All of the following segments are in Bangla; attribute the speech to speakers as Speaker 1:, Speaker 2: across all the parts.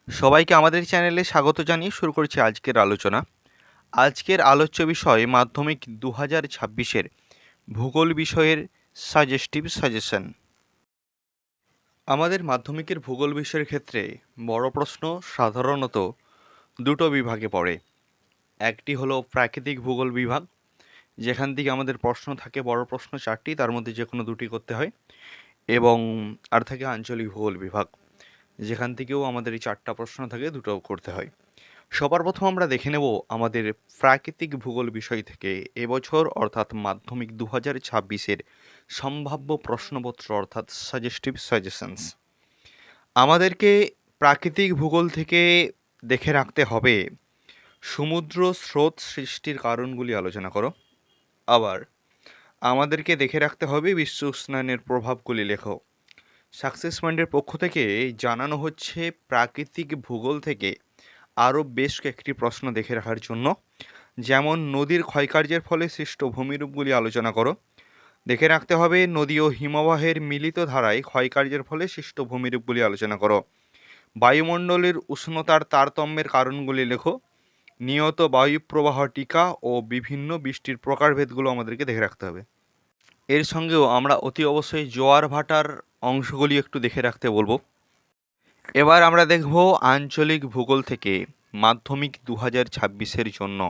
Speaker 1: সবাইকে আমাদের চ্যানেলে স্বাগত জানিয়ে শুরু করছি আজকের আলোচনা। আজকের আলোচ্য বিষয় মাধ্যমিক 2026-এর ভূগোল বিষয়ের সাজেস্টিভ সাজেশন। আমাদের মাধ্যমিকের ভূগোল বিষয়ের ক্ষেত্রে বড় প্রশ্ন সাধারণত দুটো বিভাগে পড়ে। একটি হলো প্রাকৃতিক ভূগোল বিভাগ, যেখান থেকে আমাদের প্রশ্ন থাকে বড় প্রশ্ন 4টি, তার মধ্যে যে কোনো দুটি করতে হয়, এবং আর থাকে আঞ্চলিক ভূগোল বিভাগ, যেখান থেকেও আমাদের এই 4টা প্রশ্ন থাকে, দুটো করতে হয়। সবার প্রথম আমরা দেখে নেব আমাদের প্রাকৃতিক ভূগোল বিষয় থেকে এবছর অর্থাৎ মাধ্যমিক 2026-এর সম্ভাব্য প্রশ্নপত্র অর্থাৎ সাজেস্টিভ সাজেশনস। আমাদেরকে প্রাকৃতিক ভূগোল থেকে দেখে রাখতে হবে সমুদ্র স্রোত সৃষ্টির কারণগুলি আলোচনা করো। আবার আমাদেরকে দেখে রাখতে হবে বিশ্ব উষ্ণায়নের প্রভাবগুলি লেখো। সাকসেস মাইন্ডের পক্ষ থেকে জানানো হচ্ছে প্রাকৃতিক ভূগোল থেকে আরও বেশ কয়েকটি প্রশ্ন দেখে রাখার জন্য, যেমন নদীর ক্ষয়কার্যের ফলে সৃষ্ট ভূমিরূপগুলি আলোচনা করো। দেখে রাখতে হবে নদী ও হিমবাহের মিলিত ধারায় ক্ষয়কার্যের ফলে সৃষ্ট ভূমিরূপগুলি আলোচনা করো। বায়ুমণ্ডলের উষ্ণতার তারতম্যের কারণগুলি লেখো। নিয়ত বায়ুপ্রবাহ টিকা ও বিভিন্ন বৃষ্টির প্রকারভেদগুলো আমাদেরকে দেখে রাখতে হবে। এর সঙ্গেও আমরা অতি অবশ্যই জোয়ার ভাটার অংশগুলি একটু দেখে রাখতে বলবো। এবার আমরা দেখব আঞ্চলিক ভূগোল থেকে মাধ্যমিক 2026-এর জন্য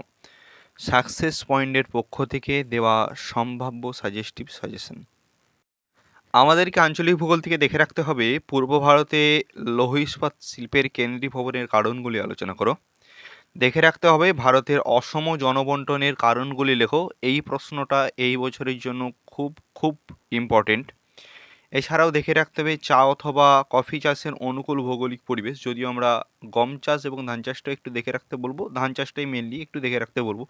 Speaker 1: সাকসেস পয়েন্টের পক্ষ থেকে দেওয়া সম্ভাব্য সাজেস্টিভ সাজেশন। আমাদেরকে আঞ্চলিক ভূগোল থেকে দেখে রাখতে হবে পূর্ব ভারতে লৌহ ইস্পাত শিল্পের কেন্দ্রীভবনের কারণগুলি আলোচনা করো। দেখে রাখতে হবে ভারতের অসম জনবন্টনের কারণগুলি লেখো। এই প্রশ্নটা এই বছরের জন্য খুব খুব ইম্পর্টেন্ট। এছাড়াও দেখে রাখতে হবে চা অথবা কফি চাষের অনুকূল ভৌগোলিক পরিবেশ, যদিও আমরা গম চাষ এবং ধান চাষটা একটু দেখে রাখতে বলবো, ধান চাষটাই মেনলি একটু দেখে রাখতে বলবো,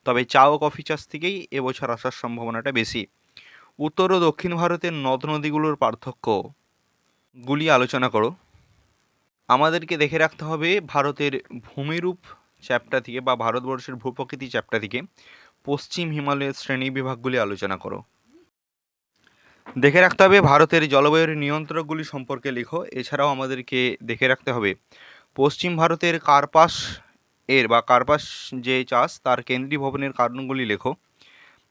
Speaker 1: তবে চা ও কফি চাষ থেকেই এবছর আসার সম্ভাবনাটা বেশি। উত্তর ও দক্ষিণ ভারতের নদ নদীগুলোর পার্থক্যগুলি আলোচনা করো। আমাদেরকে দেখে রাখতে হবে ভারতের ভূমিরূপ চ্যাপ্টার থেকে বা ভারতবর্ষের ভূপ্রকৃতি চ্যাপ্টার থেকে পশ্চিম হিমালয়ের শ্রেণী বিভাগগুলি আলোচনা করো। দেখে রাখতে হবে ভারতের জলবায়ুর নিয়ন্ত্রকগুলি সম্পর্কে লেখো। এছাড়াও আমাদেরকে দেখে রাখতে হবে পশ্চিম ভারতের কার্পাস যে চাষ তার কেন্দ্রীভবনের কারণগুলি লেখো।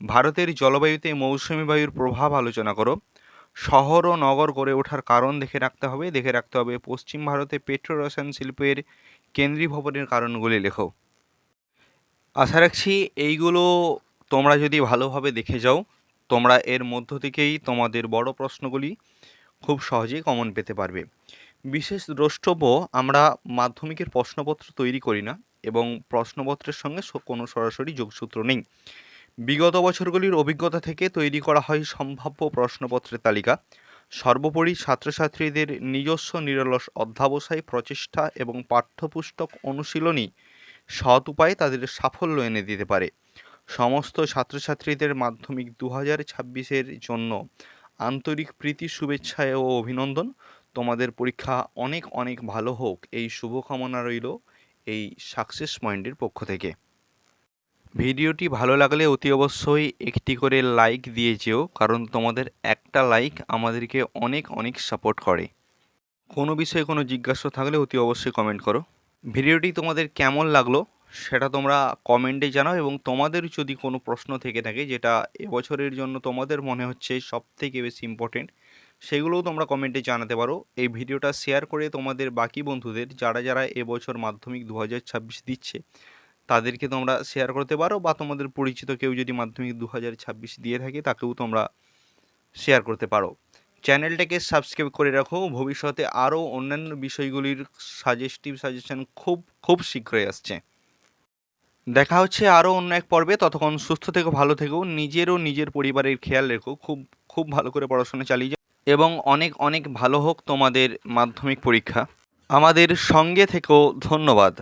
Speaker 1: ভারতের জলবায়ুতে মৌসুমী বায়ুর প্রভাব আলোচনা করো। শহর ও নগর গড়ে ওঠার কারণ দেখে রাখতে হবে পশ্চিম ভারতে পেট্রো রসায়ন শিল্পের কেন্দ্রীভবনের কারণগুলি লেখো। আশা রাখছি এইগুলো তোমরা যদি ভালোভাবে দেখে যাও, তোমরা এর মধ্য থেকেই তোমাদের বড় প্রশ্নগুলি খুব সহজেই কমন পেতে পারবে। বিশেষ দ্রষ্টব্য, আমরা মাধ্যমিকের প্রশ্নপত্র তৈরি করি না এবং প্রশ্নপত্রের সঙ্গে কোনো সরাসরি যোগসূত্র নেই। বিগত বছরগুলির অভিজ্ঞতা থেকে তৈরি করা হয় সম্ভাব্য প্রশ্নপত্রের তালিকা। সর্বোপরি ছাত্রছাত্রীদের নিজস্ব নিরলস অধ্যাবসায়, প্রচেষ্টা এবং পাঠ্যপুস্তক অনুশীলনী সৎ উপায়ে তাদের সাফল্য এনে দিতে পারে। সমস্ত ছাত্রছাত্রীদের মাধ্যমিক 2026-এর জন্য আন্তরিক প্রীতি, শুভেচ্ছা ও অভিনন্দন। তোমাদের পরীক্ষা অনেক অনেক ভালো হোক, এই শুভকামনা রইল এই সাকসেস পয়েন্টের পক্ষ থেকে। ভিডিওটি ভালো লাগলে অতি অবশ্যই একটি করে লাইক দিয়ে যেও, কারণ তোমাদের একটা লাইক আমাদেরকে অনেক অনেক সাপোর্ট করে। কোনো বিষয়ে কোনো জিজ্ঞাসা থাকলে অতি অবশ্যই কমেন্ট করো। ভিডিওটি তোমাদের কেমন লাগলো সেটা তোমরা কমেন্টে জানাও, এবং তোমাদের যদি কোনো প্রশ্ন থেকে থাকে যেটা এবছরের জন্য তোমাদের মনে হচ্ছে সব থেকে বেশি ইম্পর্টেন্ট, সেগুলোও তোমরা কমেন্টে জানাতে পারো। এই ভিডিওটা শেয়ার করে তোমাদের বাকি বন্ধুদের যারা এবছর মাধ্যমিক 2026 দিচ্ছে তাদেরকে তোমরা শেয়ার করতে পারো, বা তোমাদের পরিচিত কেউ যদি মাধ্যমিক 2026 দিয়ে থাকে তাকেও তোমরা শেয়ার করতে পারো। চ্যানেলটাকে সাবস্ক্রাইব করে রাখো, ভবিষ্যতে আরও অন্যান্য বিষয়গুলির সাজেস্টিভ সাজেশন খুব খুব শীঘ্রই আসছে। দেখা হচ্ছে আরও অন্য এক পর্বে। ততক্ষণ সুস্থ থেকো, ভালো থেকো, নিজেরও নিজের পরিবারের খেয়াল রেখো, খুব খুব ভালো করে পড়াশোনা চালিয়ে যাও এবং অনেক অনেক ভালো হোক তোমাদের মাধ্যমিক পরীক্ষা। আমাদের সঙ্গে থেকো। ধন্যবাদ।